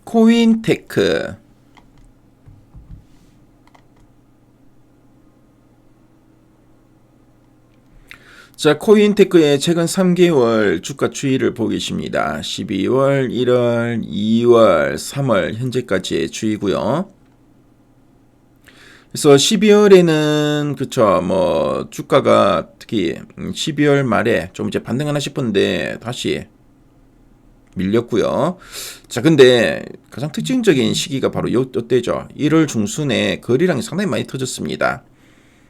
코인테크. 자, 코인테크의 최근 3개월 주가 추이를 보고 계십니다. 12월, 1월, 2월, 3월 현재까지의 추이고요. 그래서 12월에는 그쵸, 뭐 주가가 특히 12월 말에 좀 이제 반등하나 싶었는데 다시 밀렸고요. 자, 근데 가장 특징적인 시기가 바로 요때죠. 1월 중순에 거래량이 상당히 많이 터졌습니다.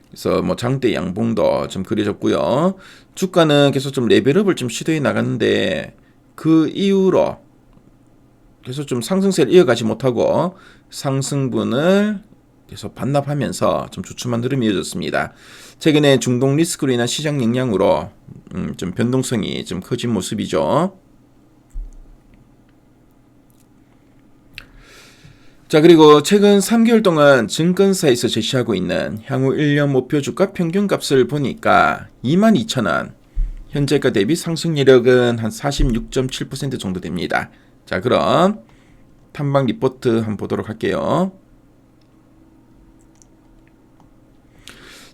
그래서 뭐 장대 양봉도 좀 그려졌고요. 주가는 계속 좀 레벨업을 좀 시도해 나갔는데 그 이후로 계속 좀 상승세를 이어가지 못하고 상승분을 계속 반납하면서 좀 주춤한 흐름이 이어졌습니다. 최근에 중동 리스크로 인한 시장 영향으로 좀 변동성이 좀 커진 모습이죠. 자, 그리고 최근 3개월 동안 증권사에서 제시하고 있는 향후 1년 목표 주가 평균값을 보니까 22,000원, 현재가 대비 상승률은 한 46.7% 정도 됩니다. 자, 그럼 탐방 리포트 한번 보도록 할게요.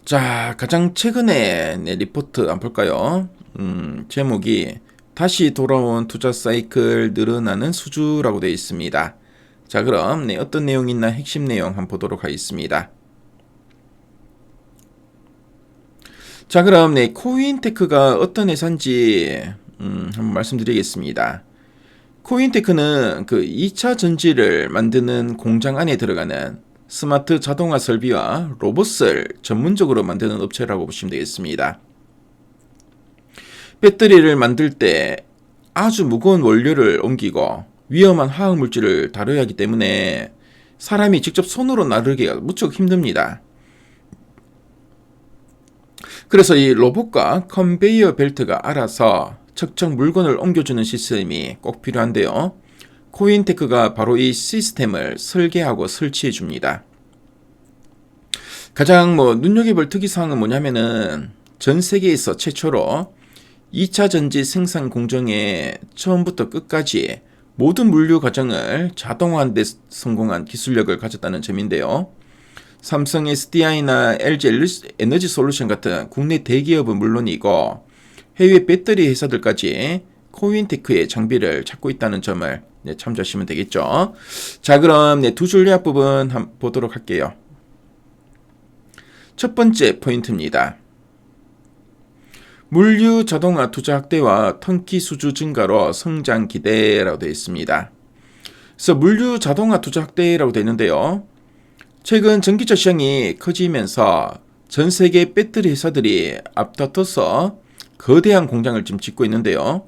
자, 가장 최근에 리포트 한번 볼까요? 제목이 다시 돌아온 투자 사이클 늘어나는 수주라고 되어 있습니다. 자, 그럼 어떤 내용이 있나 핵심 내용 한번 보도록 하겠습니다. 자, 그럼 코인테크가 어떤 회사인지 한번 말씀드리겠습니다. 코인테크는 그 2차 전지를 만드는 공장 안에 들어가는 스마트 자동화 설비와 로봇을 전문적으로 만드는 업체라고 보시면 되겠습니다. 배터리를 만들 때 아주 무거운 원료를 옮기고 위험한 화학물질을 다뤄야 하기 때문에 사람이 직접 손으로 나르기가 무척 힘듭니다. 그래서 이 로봇과 컨베이어 벨트가 알아서 척척 물건을 옮겨주는 시스템이 꼭 필요한데요. 코인테크가 바로 이 시스템을 설계하고 설치해 줍니다. 가장 눈여겨볼 특이사항은 뭐냐면은 전 세계에서 최초로 2차 전지 생산 공정에 처음부터 끝까지 모든 물류 과정을 자동화하는 데 성공한 기술력을 가졌다는 점인데요. 삼성 SDI나 LG 에너지 솔루션 같은 국내 대기업은 물론이고 해외 배터리 회사들까지 코인테크의 장비를 찾고 있다는 점을 참조하시면 되겠죠. 자, 그럼 두 줄 요약 부분 한번 보도록 할게요. 첫 번째 포인트입니다. 물류 자동화 투자 확대와 턴키 수주 증가로 성장 기대라고 되어 있습니다. 그래서 물류 자동화 투자 확대라고 되어 있는데요. 최근 전기차 시장이 커지면서 전 세계 배터리 회사들이 앞다퉈서 거대한 공장을 지금 짓고 있는데요.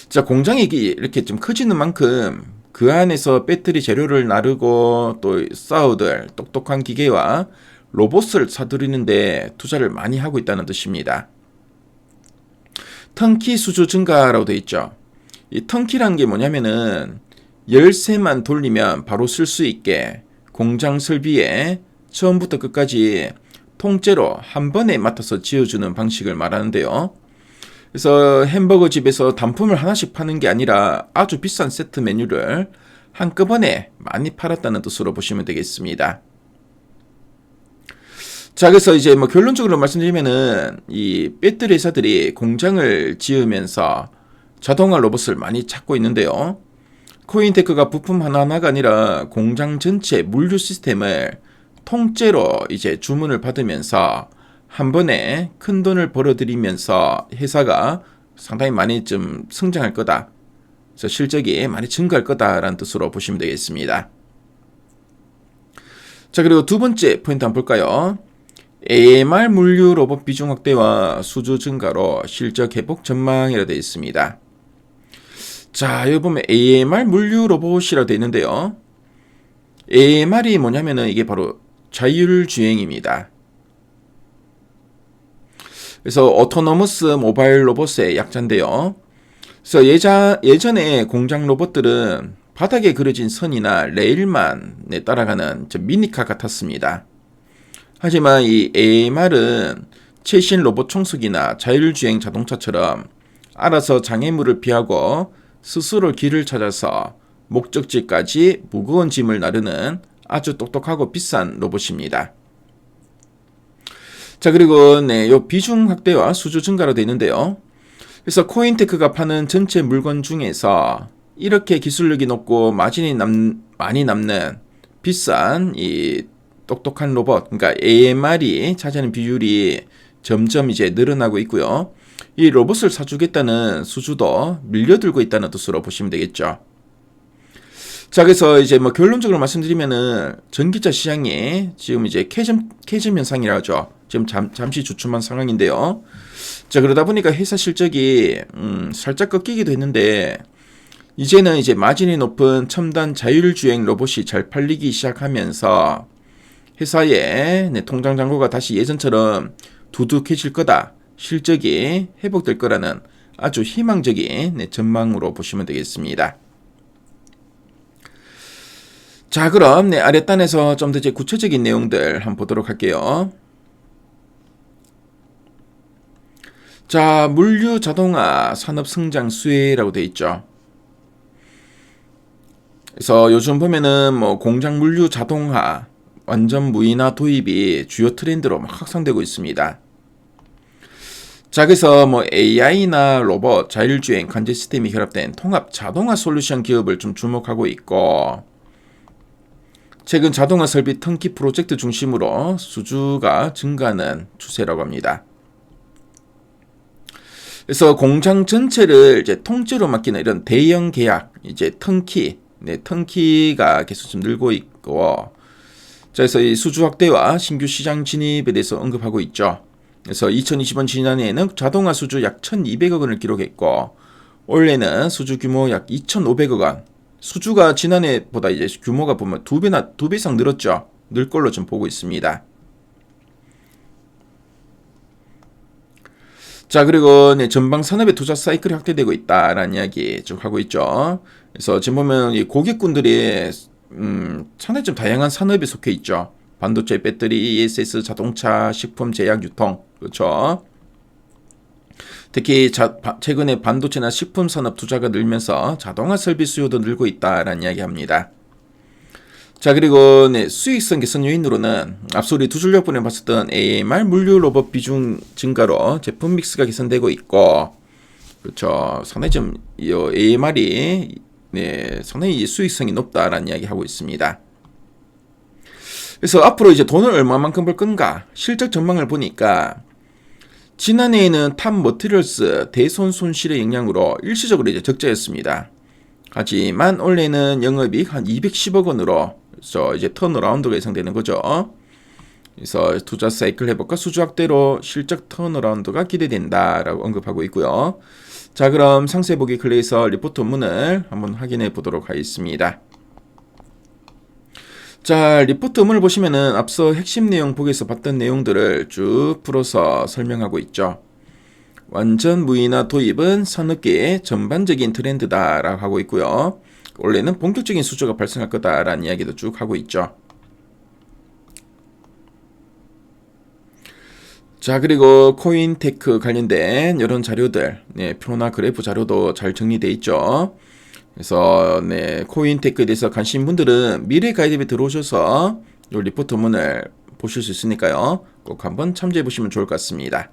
자, 공장이 이렇게 좀 커지는 만큼 그 안에서 배터리 재료를 나르고 또 사우들 똑똑한 기계와 로봇을 사들이는데 투자를 많이 하고 있다는 뜻입니다. 턴키 수주 증가라고 되어 있죠. 이 턴키라는 게 뭐냐면은 열쇠만 돌리면 바로 쓸 수 있게 공장 설비에 처음부터 끝까지 통째로 한 번에 맡아서 지어주는 방식을 말하는데요. 그래서 햄버거 집에서 단품을 하나씩 파는 게 아니라 아주 비싼 세트 메뉴를 한꺼번에 많이 팔았다는 뜻으로 보시면 되겠습니다. 자, 그래서 이제 결론적으로 말씀드리면은 이 배터리 회사들이 공장을 지으면서 자동화 로봇을 많이 찾고 있는데요. 코인테크가 부품 하나하나가 아니라 공장 전체 물류 시스템을 통째로 이제 주문을 받으면서 한 번에 큰 돈을 벌어들이면서 회사가 상당히 많이 좀 성장할 거다. 그래서 실적이 많이 증가할 거다라는 뜻으로 보시면 되겠습니다. 자, 그리고 두 번째 포인트 한번 볼까요? AMR 물류 로봇 비중 확대와 수주 증가로 실적 회복 전망이라 되어 있습니다. 자, 여기 보면 AMR 물류 로봇이라 되어 있는데요. AMR이 뭐냐면은 이게 바로 자율주행입니다. 그래서 오토노머스 모바일 로봇의 약자인데요. 그래서 예전에 공장 로봇들은 바닥에 그려진 선이나 레일만 따라가는 미니카 같았습니다. 하지만 이 AMR은 최신 로봇 청소기나 자율주행 자동차처럼 알아서 장애물을 피하고 스스로 길을 찾아서 목적지까지 무거운 짐을 나르는 아주 똑똑하고 비싼 로봇입니다. 자, 그리고 요 비중 확대와 수주 증가로 되어 있는데요. 그래서 코인테크가 파는 전체 물건 중에서 이렇게 기술력이 높고 마진이 많이 남는 비싼 이 똑똑한 로봇, 그러니까 AMR이 차지하는 비율이 점점 이제 늘어나고 있고요. 이 로봇을 사주겠다는 수주도 밀려들고 있다는 뜻으로 보시면 되겠죠. 자, 그래서 이제 뭐 결론적으로 말씀드리면은 전기차 시장이 지금 이제 캐즘 현상이라 하죠. 지금 잠시 주춤한 상황인데요. 자, 그러다 보니까 회사 실적이 살짝 꺾이기도 했는데 이제는 이제 마진이 높은 첨단 자율주행 로봇이 잘 팔리기 시작하면서 회사의 통장 잔고가 다시 예전처럼 두둑해질 거다. 실적이 회복될 거라는 아주 희망적인 전망으로 보시면 되겠습니다. 자, 그럼 아랫단에서 좀 더 이제 구체적인 내용들 한번 보도록 할게요. 자, 물류 자동화 산업 성장 수혜라고 되어 있죠. 그래서 요즘 보면은 뭐 공장 물류 자동화, 완전 무인화 도입이 주요 트렌드로 막 확산되고 있습니다. 자, 그래서 뭐 AI나 로봇, 자율주행, 관제 시스템이 결합된 통합 자동화 솔루션 기업을 좀 주목하고 있고, 최근 자동화 설비 턴키 프로젝트 중심으로 수주가 증가하는 추세라고 합니다. 그래서 공장 전체를 이제 통째로 맡기는 이런 대형 계약, 이제 턴키가 계속 좀 늘고 있고, 자, 그래서 이 수주 확대와 신규 시장 진입에 대해서 언급하고 있죠. 그래서 2020년 지난해에는 자동화 수주 약 1,200억 원을 기록했고, 올해는 수주 규모 약 2,500억 원. 수주가 지난해보다 이제 규모가 보면 두 배 이상 늘었죠. 늘 걸로 좀 보고 있습니다. 자, 그리고 전방 산업의 투자 사이클이 확대되고 있다라는 이야기 쭉 하고 있죠. 그래서 지금 보면 이 고객군들이 상당히 좀 다양한 산업에 속해 있죠. 반도체, 배터리, ESS, 자동차, 식품, 제약, 유통, 그렇죠. 특히 최근에 반도체나 식품 산업 투자가 늘면서 자동화 설비 수요도 늘고 있다라는 이야기합니다. 자, 그리고 수익성 개선 요인으로는 앞서 우리 두 줄력분에 봤었던 AMR 물류 로봇 비중 증가로 제품 믹스가 개선되고 있고, 그렇죠. 상당히 좀 AMR이 상당히 수익성이 높다라는 이야기 하고 있습니다. 그래서 앞으로 이제 돈을 얼마만큼 벌 건가 실적 전망을 보니까 지난해에는 탑 머티리얼스 대손 손실의 영향으로 일시적으로 이제 적자였습니다. 하지만 올해는 영업이익 한 210억 원으로 그래서 이제 턴어라운드가 예상되는 거죠. 그래서 투자 사이클 회복과 수주 확대로 실적 턴어라운드가 기대된다라고 언급하고 있고요. 자, 그럼 상세 보기 클릭해서 리포트 원문을 한번 확인해 보도록 하겠습니다. 자, 리포트 원문을 보시면은 앞서 핵심 내용 보기에서 봤던 내용들을 쭉 풀어서 설명하고 있죠. 완전 무인화 도입은 산업계의 전반적인 트렌드다라고 하고 있고요. 원래는 본격적인 수주가 발생할 거다라는 이야기도 쭉 하고 있죠. 자, 그리고 코인테크 관련된 이런 자료들, 표나 그래프 자료도 잘 정리되어 있죠. 그래서 코인테크에 대해서 관심 분들은 미래 가이드에 들어오셔서 이 리포트 원문을 보실 수 있으니까요. 꼭 한번 참조해 보시면 좋을 것 같습니다.